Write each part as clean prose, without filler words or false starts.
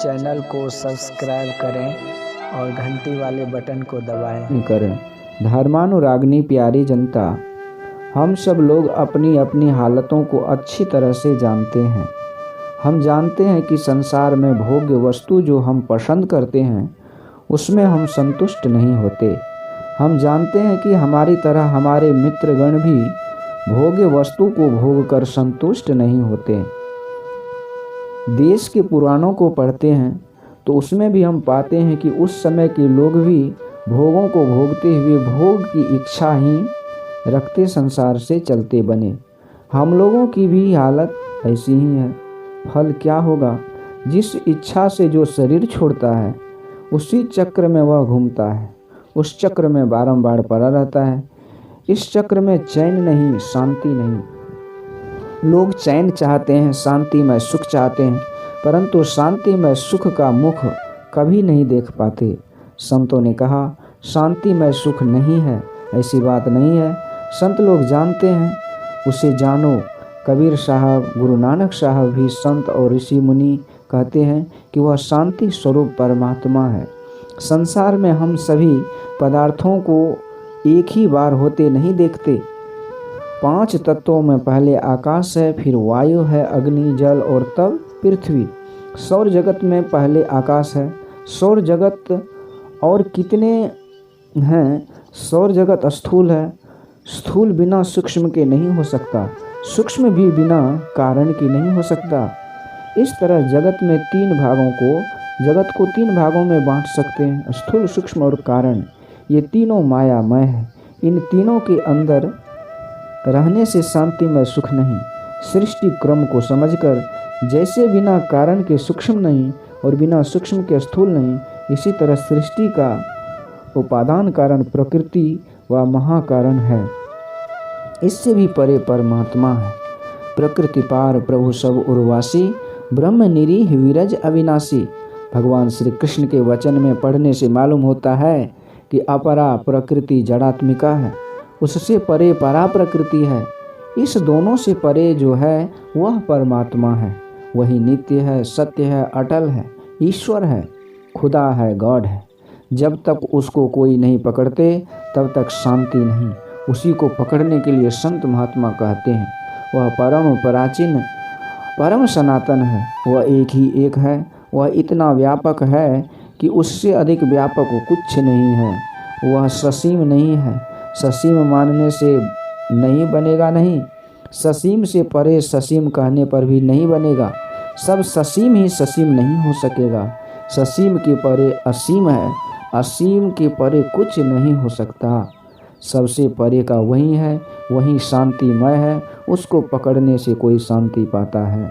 Channel को subscribe करें और घंटी वाले बटन को दबाएं। करें। धर्मानुरागिनी प्यारी जनता, हम सब लोग अपनी अपनी हालतों को अच्छी तरह से जानते हैं। हम जानते हैं कि संसार में भोग्य वस्तु जो हम पसंद करते हैं उसमें हम संतुष्ट नहीं होते। हम जानते हैं कि हमारी तरह हमारे मित्रगण भी भोग्य वस्तु को भोग कर संतुष्ट नहीं होते। देश के पुराणों को पढ़ते हैं तो उसमें भी हम पाते हैं कि उस समय के लोग भी भोगों को भोगते हुए भोग की इच्छा ही रखते संसार से चलते बने। हम लोगों की भी हालत ऐसी ही है। फल क्या होगा? जिस इच्छा से जो शरीर छोड़ता है उसी चक्र में वह घूमता है, उस चक्र में बारंबार पड़ा रहता है। इस चक्र में चैन नहीं, शांति नहीं। लोग चैन चाहते हैं, शांति में सुख चाहते हैं, परंतु शांति में सुख का मुख कभी नहीं देख पाते। संतों ने कहा शांति में सुख नहीं है, ऐसी बात नहीं है। संत लोग जानते हैं, उसे जानो। कबीर साहब, गुरु नानक साहब भी संत और ऋषि मुनि कहते हैं कि वह शांति स्वरूप परमात्मा है। संसार में हम सभी पदार्थों को एक ही बार होते नहीं देखते। 5 तत्वों में पहले आकाश है, फिर वायु है, अग्नि, जल और तब पृथ्वी। सौर जगत में पहले आकाश है। सौर जगत और कितने हैं? सौर जगत स्थूल है। स्थूल बिना सूक्ष्म के नहीं हो सकता, सूक्ष्म भी बिना कारण की नहीं हो सकता। इस तरह जगत को 3 भागों में बांट सकते हैं, स्थूल, सूक्ष्म और कारण। ये तीनों मायामय है। इन तीनों के अंदर रहने से शांति में सुख नहीं। सृष्टि क्रम को समझकर जैसे बिना कारण के सूक्ष्म नहीं और बिना सूक्ष्म के स्थूल नहीं, इसी तरह सृष्टि का उपादान कारण प्रकृति व महाकारण है। इससे भी परे परमात्मा है। प्रकृति पार प्रभु सब उर्वासी, ब्रह्म निरीह विरज अविनाशी। भगवान श्री कृष्ण के वचन में पढ़ने से मालूम होता है कि अपरा प्रकृति जड़ात्मिका है, उससे परे परा प्रकृति है। इस दोनों से परे जो है वह परमात्मा है। वही नित्य है, सत्य है, अटल है, ईश्वर है, खुदा है, गॉड है। जब तक उसको कोई नहीं पकड़ते तब तक शांति नहीं। उसी को पकड़ने के लिए संत महात्मा कहते हैं वह परम प्राचीन, परम सनातन है। वह एक ही एक है। वह इतना व्यापक है कि उससे अधिक व्यापक कुछ नहीं है। वह ससीम नहीं है। ससीम मानने से नहीं बनेगा, नहीं। ससीम से परे ससीम कहने पर भी नहीं बनेगा। सब ससीम ही ससीम नहीं हो सकेगा। ससीम के परे असीम है, असीम के परे कुछ नहीं हो सकता। सबसे परे का वही है, वही शांतिमय है। उसको पकड़ने से कोई शांति पाता है,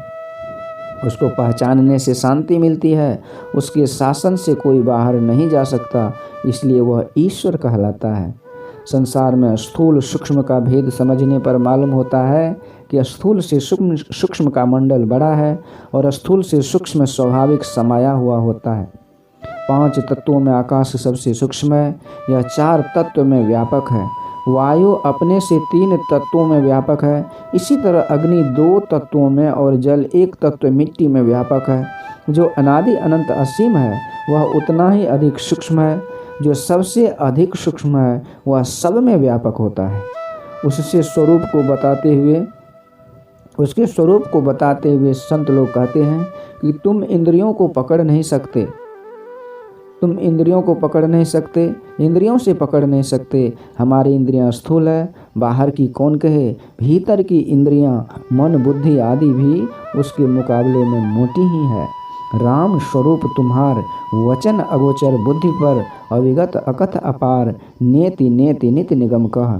उसको पहचानने से शांति मिलती है। उसके शासन से कोई बाहर नहीं जा सकता, इसलिए वह ईश्वर कहलाता है। संसार में स्थूल सूक्ष्म का भेद समझने पर मालूम होता है कि स्थूल से सूक्ष्म का मंडल बड़ा है और स्थूल से सूक्ष्म स्वाभाविक समाया हुआ होता है। 5 तत्वों में आकाश सबसे सूक्ष्म है। यह 4 तत्व में व्यापक है। वायु अपने से 3 तत्वों में व्यापक है। इसी तरह अग्नि 2 तत्वों में और जल 1 तत्व मिट्टी में व्यापक है। जो अनादि अनंत असीम है वह उतना ही अधिक सूक्ष्म है। जो सबसे अधिक सूक्ष्म है वह सब में व्यापक होता है। उसके स्वरूप को बताते हुए संत लोग कहते हैं कि तुम इंद्रियों को पकड़ नहीं सकते, तुम इंद्रियों को पकड़ नहीं सकते, इंद्रियों से पकड़ नहीं सकते। हमारी इंद्रियां स्थूल है, बाहर की कौन कहे। भीतर की इंद्रियां मन बुद्धि आदि भी उसके मुकाबले में मोटी ही है। राम स्वरूप तुम्हार, वचन अगोचर बुद्धि पर, अविगत अकथ अपार, नेति नेति नित निगम कह।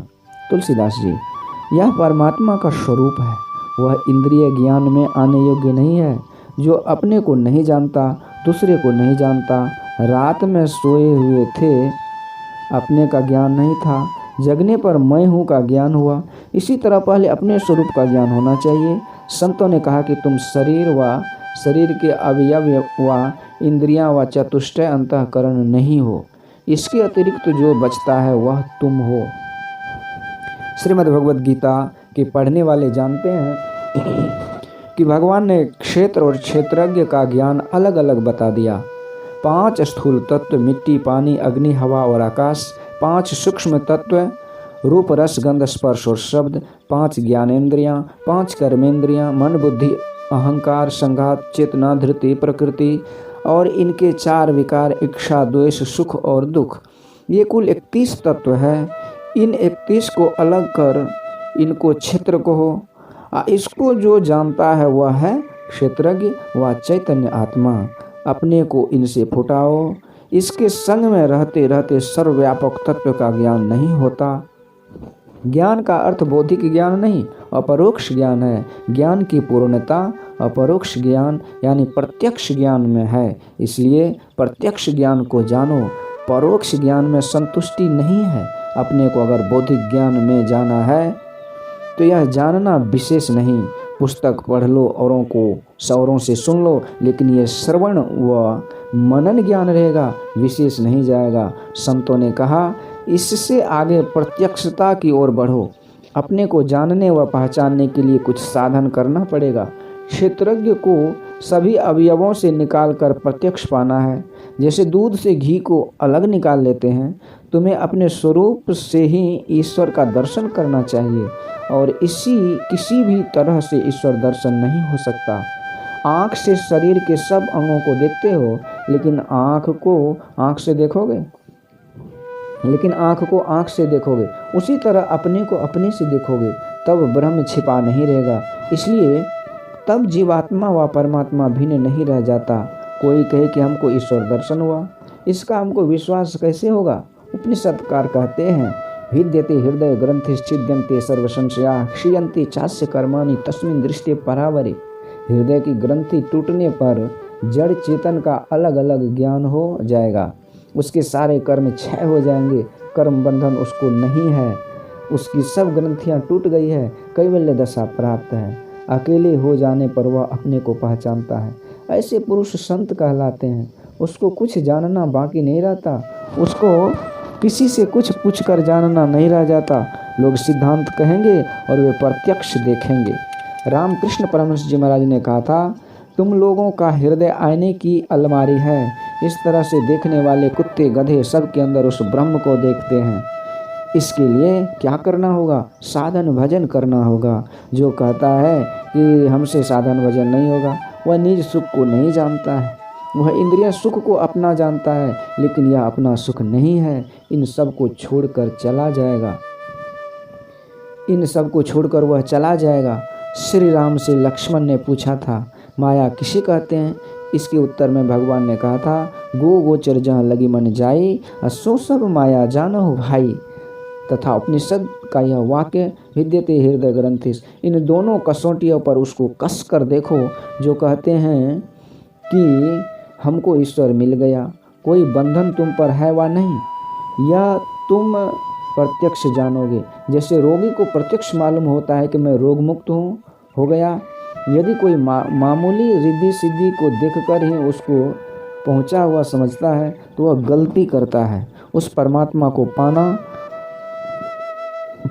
तुलसीदास जी, यह परमात्मा का स्वरूप है। वह इंद्रिय ज्ञान में आने योग्य नहीं है। जो अपने को नहीं जानता, दूसरे को नहीं जानता। रात में सोए हुए थे, अपने का ज्ञान नहीं था। जगने पर मैं हूँ का ज्ञान हुआ। इसी तरह पहले अपने स्वरूप का ज्ञान होना चाहिए। संतों ने कहा कि तुम शरीर के अवयव व इंद्रियां व चतुष्टय अंतःकरण नहीं हो। इसके अतिरिक्त जो बचता है वह तुम हो। श्रीमद् भगवद गीता के पढ़ने वाले जानते हैं कि भगवान ने क्षेत्र और क्षेत्रज्ञ का ज्ञान अलग अलग बता दिया। 5 स्थूल तत्व मिट्टी, पानी, अग्नि, हवा और आकाश, 5 सूक्ष्म तत्व रूप, रस, गंध, स्पर्श और शब्द, 5 ज्ञानेंद्रियां, 5 कर्मेंद्रियां, मन, बुद्धि, अहंकार, संघात, चेतना, धृति, प्रकृति और इनके 4 विकार, इच्छा, द्वेष, सुख और दुख। ये कुल 31 तत्व है। इन 31 को अलग कर इनको क्षेत्र कहो। इसको जो जानता है वह है क्षेत्रज्ञ, वह चैतन्य आत्मा। अपने को इनसे फुटाओ। इसके संग में रहते रहते सर्वव्यापक तत्व का ज्ञान नहीं होता। ज्ञान का अर्थ बौद्धिक ज्ञान नहीं, अपरोक्ष ज्ञान है। ज्ञान की पूर्णता अपरोक्ष ज्ञान यानी प्रत्यक्ष ज्ञान में है। इसलिए प्रत्यक्ष ज्ञान को जानो। परोक्ष ज्ञान में संतुष्टि नहीं है। अपने को अगर बौद्धिक ज्ञान में जाना है तो यह जानना विशेष नहीं। पुस्तक पढ़ लो, औरों से सुन लो, लेकिन यह श्रवण व मनन ज्ञान रहेगा, विशेष नहीं जाएगा। संतों ने कहा, इससे आगे प्रत्यक्षता की ओर बढ़ो। अपने को जानने व पहचानने के लिए कुछ साधन करना पड़ेगा। क्षेत्रज्ञ को सभी अवयवों से निकालकर प्रत्यक्ष पाना है। जैसे दूध से घी को अलग निकाल लेते हैं, तुम्हें अपने स्वरूप से ही ईश्वर का दर्शन करना चाहिए और किसी भी तरह से ईश्वर दर्शन नहीं हो सकता। आँख से शरीर के सब अंगों को देखते हो, लेकिन आँख को आँख से देखोगे, उसी तरह अपने को अपने से देखोगे, तब ब्रह्म छिपा नहीं रहेगा। इसलिए तब जीवात्मा व परमात्मा भिन्न नहीं रह जाता। कोई कहे कि हमको ईश्वर दर्शन हुआ, इसका हमको विश्वास कैसे होगा? उपनिषदकार कहते हैं, भिद्यते हृदय ग्रंथि छिद्यन्ते सर्व संशया क्षीयन्ते चास्य कर्माणि तस्मिन् दृष्टि परावरे। हृदय की ग्रंथि टूटने पर जड़ चेतन का अलग अलग ज्ञान हो जाएगा। उसके सारे कर्म क्षय हो जाएंगे। कर्म बंधन उसको नहीं है, उसकी सब ग्रंथियां टूट गई है, कैवल्य दशा प्राप्त है। अकेले हो जाने पर वह अपने को पहचानता है। ऐसे पुरुष संत कहलाते हैं। उसको कुछ जानना बाकी नहीं रहता, उसको किसी से कुछ पूछकर जानना नहीं रह जाता। लोग सिद्धांत कहेंगे और वे प्रत्यक्ष देखेंगे। रामकृष्ण परमहंस जी महाराज ने कहा था, तुम लोगों का हृदय आईने की अलमारी है। इस तरह से देखने वाले कुत्ते, गधे सब के अंदर उस ब्रह्म को देखते हैं। इसके लिए क्या करना होगा? साधन भजन करना होगा। जो कहता है कि हमसे साधन भजन नहीं होगा, वह निज सुख को नहीं जानता है। वह इंद्रिय सुख को अपना जानता है, लेकिन यह अपना सुख नहीं है। इन सब को छोड़कर वह चला जाएगा। श्री राम से लक्ष्मण ने पूछा था, माया किसे कहते हैं? इसके उत्तर में भगवान ने कहा था, गो गोचर जहाँ लगी मन जाई, सो सब माया जानो भाई। तथा उपनिषद का यह वाक्य, विद्यते हृदय ग्रंथिस, इन दोनों कसौटियों पर उसको कस कर देखो। जो कहते हैं कि हमको ईश्वर मिल गया, कोई बंधन तुम पर है वा नहीं, यह तुम प्रत्यक्ष जानोगे। जैसे रोगी को प्रत्यक्ष मालूम होता है कि मैं रोग मुक्त हो गया। यदि कोई मामूली रिद्धि सिद्धि को देखकर ही उसको पहुंचा हुआ समझता है तो वह गलती करता है। उस परमात्मा को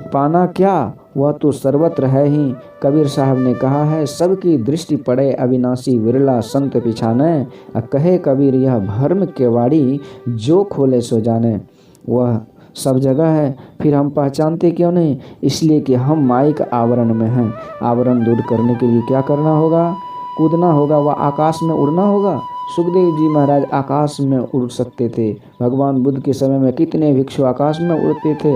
पाना क्या, वह तो सर्वत्र है ही। कबीर साहब ने कहा है, सबकी दृष्टि पड़े अविनाशी विरला संत पिछाने। कहे कबीर यह भर्म केवाड़ी, जो खोले सो जाने। वह सब जगह है, फिर हम पहचानते क्यों नहीं? इसलिए कि हम माइक आवरण में हैं। आवरण दूर करने के लिए क्या करना होगा? कूदना होगा व आकाश में उड़ना होगा। सुखदेव जी महाराज आकाश में उड़ सकते थे। भगवान बुद्ध के समय में कितने भिक्षु आकाश में उड़ते थे,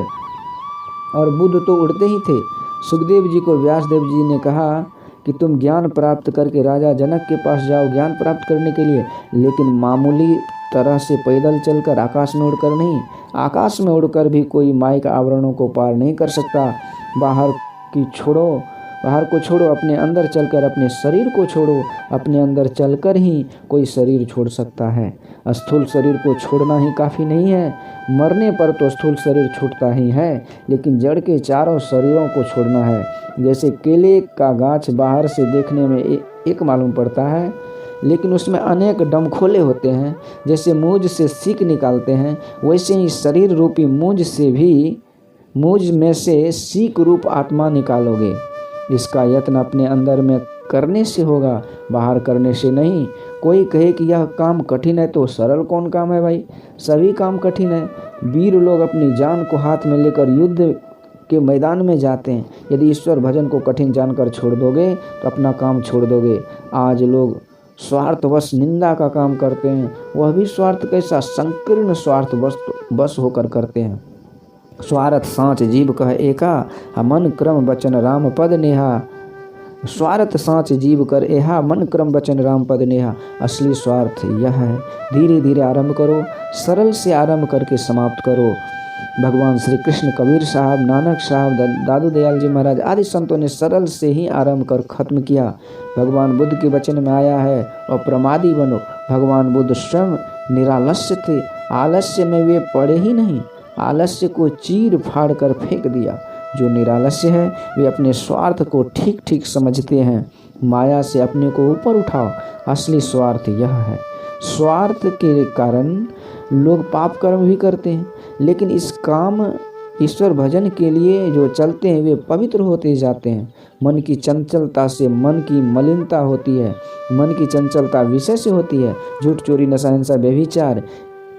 और बुद्ध तो उड़ते ही थे। सुखदेव जी को व्यासदेव जी ने कहा कि तुम ज्ञान प्राप्त करके राजा जनक के पास जाओ ज्ञान प्राप्त करने के लिए, लेकिन मामूली तरह से पैदल चलकर आकाश में उड़कर नहीं। आकाश में उड़कर भी कोई माइक आवरणों को पार नहीं कर सकता। बाहर को छोड़ो, अपने अंदर चलकर अपने शरीर को छोड़ो। अपने अंदर चलकर ही कोई शरीर छोड़ सकता है। स्थूल शरीर को छोड़ना ही काफ़ी नहीं है। मरने पर तो स्थूल शरीर छूटता ही है, लेकिन जड़ के चारों शरीरों को छोड़ना है। जैसे केले का गाछ बाहर से देखने में एक मालूम पड़ता है, लेकिन उसमें अनेक डंखोले होते हैं। जैसे मूंज से सीक निकालते हैं, वैसे ही शरीर रूपी मूंज में से सीक रूप आत्मा निकालोगे। इसका यत्न अपने अंदर में करने से होगा, बाहर करने से नहीं। कोई कहे कि यह काम कठिन है तो सरल कौन काम है भाई? सभी काम कठिन है। वीर लोग अपनी जान को हाथ में लेकर युद्ध के मैदान में जाते हैं। यदि ईश्वर भजन को कठिन जानकर छोड़ दोगे तो अपना काम छोड़ दोगे। आज लोग स्वार्थवश निंदा का काम करते हैं, वह भी स्वार्थ कैसा, संकीर्ण स्वार्थ बस होकर करते हैं। स्वार्थ साँच जीव कह एका, मन क्रम वचन राम पद नेहा। स्वार्थ साँच जीव कर एहा, मन क्रम वचन राम पद नेहा। असली स्वार्थ यह है। धीरे धीरे आरंभ करो, सरल से आरंभ करके समाप्त करो। भगवान श्री कृष्ण, कबीर साहब, नानक साहब, दादू दयाल जी महाराज आदि संतों ने सरल से ही आरंभ कर खत्म किया। भगवान बुद्ध के वचन में आया है, अप्रमादी बनो। भगवान बुद्ध स्वयं निरालस्य थे, आलस्य में वे पड़े ही नहीं, आलस्य को चीर फाड़ कर फेंक दिया। जो निरालस्य है वे अपने स्वार्थ को ठीक ठीक समझते हैं। माया से अपने को ऊपर उठाओ, असली स्वार्थ यह है। स्वार्थ के कारण लोग पाप कर्म भी करते हैं, लेकिन इस काम ईश्वर भजन के लिए जो चलते हैं वे पवित्र होते जाते हैं। मन की चंचलता से मन की मलिनता होती है। मन की चंचलता विषय से होती है, झूठ, चोरी, नशा, हिंसा, व्यभिचार,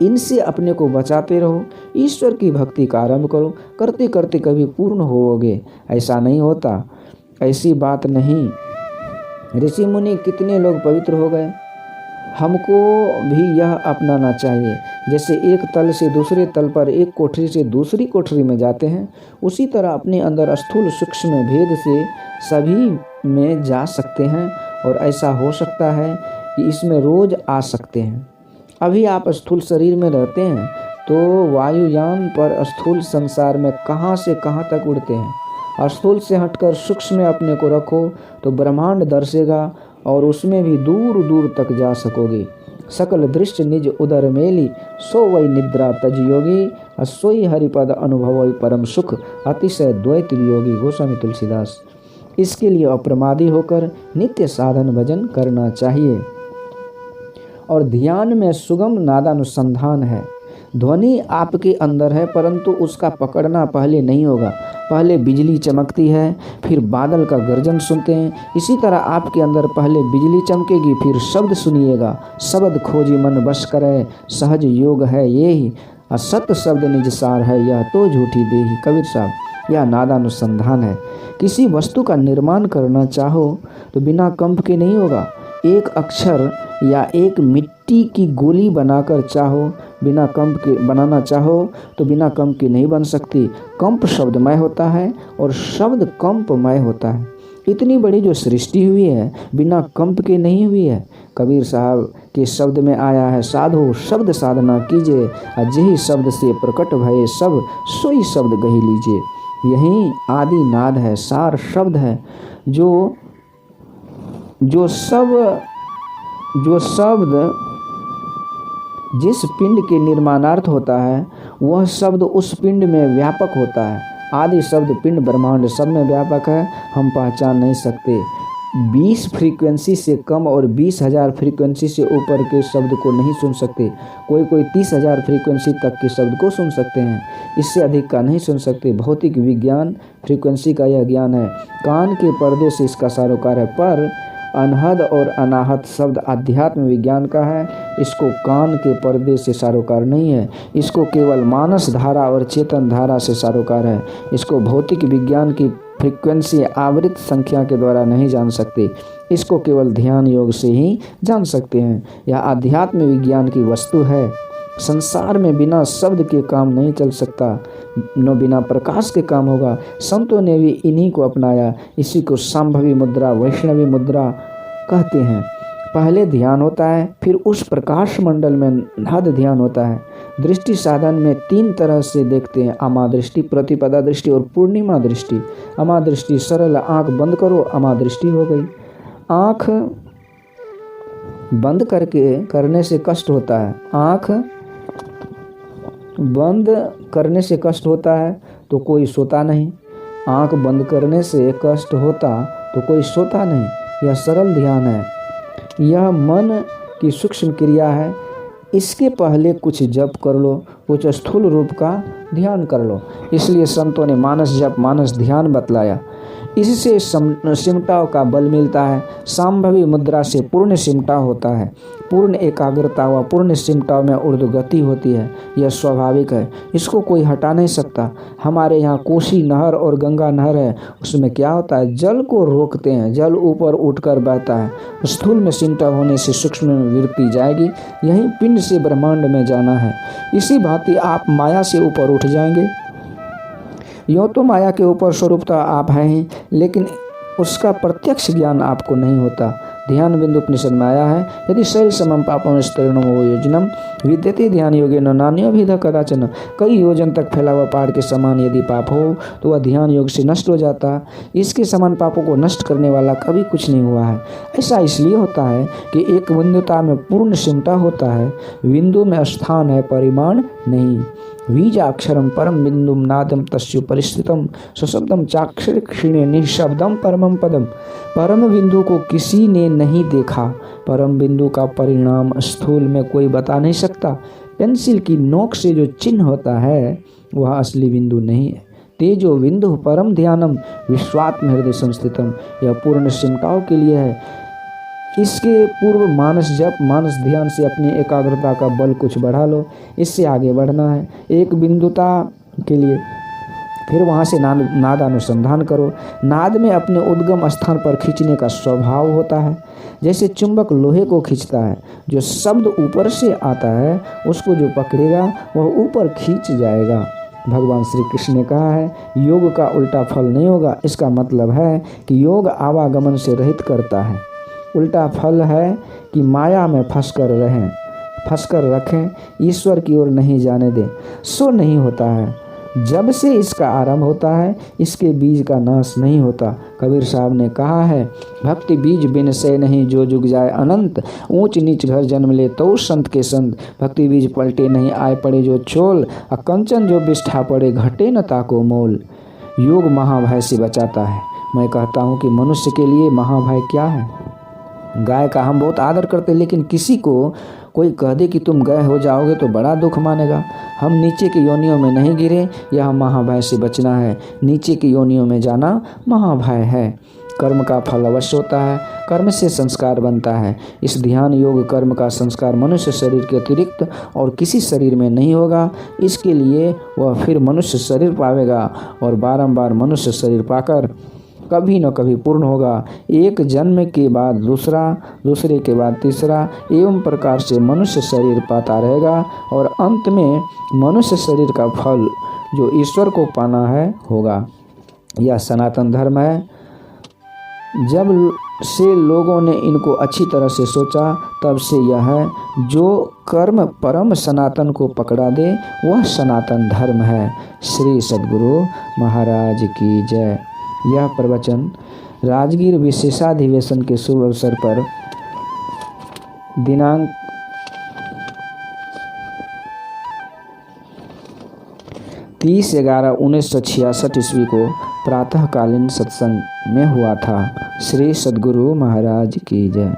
इनसे अपने को बचाते रहो। ईश्वर की भक्ति का आरंभ करो, करते करते कभी पूर्ण होोगे। ऐसा नहीं होता, ऐसी बात नहीं। ऋषि मुनि कितने लोग पवित्र हो गए। हमको भी यह अपनाना चाहिए। जैसे एक तल से दूसरे तल पर, एक कोठरी से दूसरी कोठरी में जाते हैं, उसी तरह अपने अंदर स्थूल सूक्ष्म भेद से सभी में जा सकते हैं। और ऐसा हो सकता है कि इसमें रोज आ सकते हैं। अभी आप स्थूल शरीर में रहते हैं तो वायुयान पर स्थूल संसार में कहाँ से कहाँ तक उड़ते हैं। स्थूल से हटकर सूक्ष्म में अपने को रखो तो ब्रह्मांड दर्शेगा और उसमें भी दूर दूर तक जा सकोगे। सकल दृश्य निज उदर मेली, सो वही निद्रा तज योगी। सोई हरिपद अनुभव परम सुख, अतिशय द्वैत वियोगी। गोस्वामी तुलसीदास। इसके लिए अप्रमादी होकर नित्य साधन भजन करना चाहिए। और ध्यान में सुगम नादानुसंधान है। ध्वनि आपके अंदर है, परंतु उसका पकड़ना पहले नहीं होगा। पहले बिजली चमकती है, फिर बादल का गर्जन सुनते हैं। इसी तरह आपके अंदर पहले बिजली चमकेगी, फिर शब्द सुनिएगा। शब्द खोजी मन बस करे, सहज योग है ये ही। असत शब्द निज सार है, यह तो झूठी देही। कबीर साहब। यह नादानुसंधान है। किसी वस्तु का निर्माण करना चाहो तो बिना कंप के नहीं होगा। एक अक्षर या एक मिट्टी की गोली बनाकर बिना कंप के बनाना चाहो तो बिना कंप के नहीं बन सकती। कंप शब्दमय होता है और शब्द कंपमय होता है। इतनी बड़ी जो सृष्टि हुई है बिना कंप के नहीं हुई है। कबीर साहब के शब्द में आया है, साधो शब्द साधना कीजिए, अजही शब्द से प्रकट भये सब, सोई शब्द गही लीजिए। यही आदि नाद है, सार शब्द है। जो शब्द जिस पिंड के निर्माणार्थ होता है वह शब्द उस पिंड में व्यापक होता है। आदि शब्द पिंड ब्रह्मांड सब में व्यापक है, हम पहचान नहीं सकते। 20 फ्रीक्वेंसी से कम और 20,000 फ्रीक्वेंसी से ऊपर के शब्द को नहीं सुन सकते। कोई 30,000 फ्रीक्वेंसी तक के शब्द को सुन सकते हैं, इससे अधिक का नहीं सुन सकते। भौतिक विज्ञान फ्रीक्वेंसी का यह ज्ञान है। कान के पर्दे से इसका सारोकार है, पर अनहद और अनाहत शब्द आध्यात्म विज्ञान का है। इसको कान के पर्दे से सारोकार नहीं है, इसको केवल मानस धारा और चेतन धारा से सारोकार है। इसको भौतिक विज्ञान की फ्रीक्वेंसी आवृत संख्या के द्वारा नहीं जान सकते, इसको केवल ध्यान योग से ही जान सकते हैं। यह आध्यात्म विज्ञान की वस्तु है। संसार में बिना शब्द के काम नहीं चल सकता, न बिना प्रकाश के काम होगा। संतों ने भी इन्हीं को अपनाया। इसी को संभवी मुद्रा, वैष्णवी मुद्रा कहते हैं। पहले ध्यान होता है, फिर उस प्रकाश मंडल में हद ध्यान होता है। दृष्टि साधन में 3 तरह से देखते हैं, अमा दृष्टि, प्रतिपदा दृष्टि और पूर्णिमा दृष्टि। अमा दृष्टि सरल, आँख बंद करो, अमा दृष्टि हो गई। आँख बंद करने से कष्ट होता है। आँख बंद करने से कष्ट होता है तो कोई सोता नहीं। आँख बंद करने से कष्ट होता तो कोई सोता नहीं। यह सरल ध्यान है, यह मन की सूक्ष्म क्रिया है। इसके पहले कुछ जप कर लो, कुछ स्थूल रूप का ध्यान कर लो। इसलिए संतों ने मानस जप, मानस ध्यान बतलाया। इससे सिमटाव का बल मिलता है। सांभवी मुद्रा से पूर्ण सिमटाव होता है। पूर्ण एकाग्रता व पूर्ण सिमटाव में ऊर्ध्वगति होती है। यह स्वाभाविक है, इसको कोई हटा नहीं सकता। हमारे यहाँ कोसी नहर और गंगा नहर है, उसमें क्या होता है, जल को रोकते हैं, जल ऊपर उठकर बहता है। स्थूल में सिमटाव होने से सूक्ष्म में वृत्ति जाएगी। यही पिंड से ब्रह्मांड में जाना है। इसी भांति आप माया से ऊपर उठ जाएंगे। यूँ तो माया के ऊपर स्वरूपता आप हैं ही, लेकिन उसका प्रत्यक्ष ज्ञान आपको नहीं होता। ध्यान बिंदु उपनिषद में आया है, यदि शैल समम पापम स्तरणम वो योजनम विद्यते ध्यान योगे न नान्यो विध कदाचन। कई योजन तक फैला हुआ पहाड़ के समान यदि पाप हो तो वह ध्यान योग से नष्ट हो जाता। इसके समान पापों को नष्ट करने वाला कभी कुछ नहीं हुआ है। ऐसा इसलिए होता है कि एक बिंदुता में पूर्ण सिमटा होता है। बिंदु में स्थान है, परिमाण नहीं। बीजाक्षरम परम बिंदुम नादम तस्यु परिस्थितम सशब्दम चाक्षर क्षीणे निशब्दम परमम पदम। परम बिंदु को किसी ने नहीं देखा। परम बिंदु का परिणाम स्थूल में कोई बता नहीं सकता। पेंसिल की नोक से जो चिन्ह होता है वह असली बिंदु नहीं है। तेजो बिंदु परम ध्यानम विश्वात्म हृदय संस्थितम। यह पूर्ण सिमटाव के लिए है। इसके पूर्व मानस जप, मानस ध्यान से अपनी एकाग्रता का बल कुछ बढ़ा लो। इससे आगे बढ़ना है एक बिंदुता के लिए। फिर वहाँ से नाद अनुसंधान करो। नाद में अपने उद्गम स्थान पर खींचने का स्वभाव होता है। जैसे चुंबक लोहे को खींचता है, जो शब्द ऊपर से आता है उसको जो पकड़ेगा वह ऊपर खींच जाएगा। भगवान श्री कृष्ण ने कहा है, योग का उल्टा फल नहीं होगा। इसका मतलब है कि योग आवागमन से रहित करता है। उल्टा फल है कि माया में फंसकर रखें, ईश्वर की ओर नहीं जाने दें। सो नहीं होता है। जब से इसका आरंभ होता है इसके बीज का नाश नहीं होता। कबीर साहब ने कहा है, भक्ति बीज बिन से नहीं जो जुग जाए अनंत। ऊंच नीच घर जन्म ले तो संत के संत। भक्ति बीज पलटे नहीं आए पड़े जो छोल। कंचन जो बिष्ठा पड़े घटे न ताको मोल। योग महाभय से बचाता है। मैं कहता हूँ कि मनुष्य के लिए महाभय क्या है। गाय का हम बहुत आदर करते हैं, लेकिन किसी को कोई कह दे कि तुम गाय हो जाओगे तो बड़ा दुख मानेगा। हम नीचे की योनियों में नहीं गिरे, यह महाभय से बचना है। नीचे की योनियों में जाना महाभय है। कर्म का फल अवश्य होता है, कर्म से संस्कार बनता है। इस ध्यान योग कर्म का संस्कार मनुष्य शरीर के अतिरिक्त और किसी शरीर में नहीं होगा। इसके लिए वह फिर मनुष्य शरीर पावेगा और बारंबार मनुष्य शरीर पाकर कभी न कभी पूर्ण होगा। एक जन्म के बाद दूसरा, दूसरे के बाद तीसरा, एवं प्रकार से मनुष्य शरीर पाता रहेगा और अंत में मनुष्य शरीर का फल जो ईश्वर को पाना है होगा। यह सनातन धर्म है। जब से लोगों ने इनको अच्छी तरह से सोचा तब से यह है, जो कर्म परम सनातन को पकड़ा दे वह सनातन धर्म है। श्री सद्गुरु महाराज की जय। यह प्रवचन राजगीर विशेषाधिवेशन के शुभ अवसर पर दिनांक 30/11/1966 ईस्वी को प्रातःकालीन सत्संग में हुआ था। श्री सद्गुरु महाराज की जय।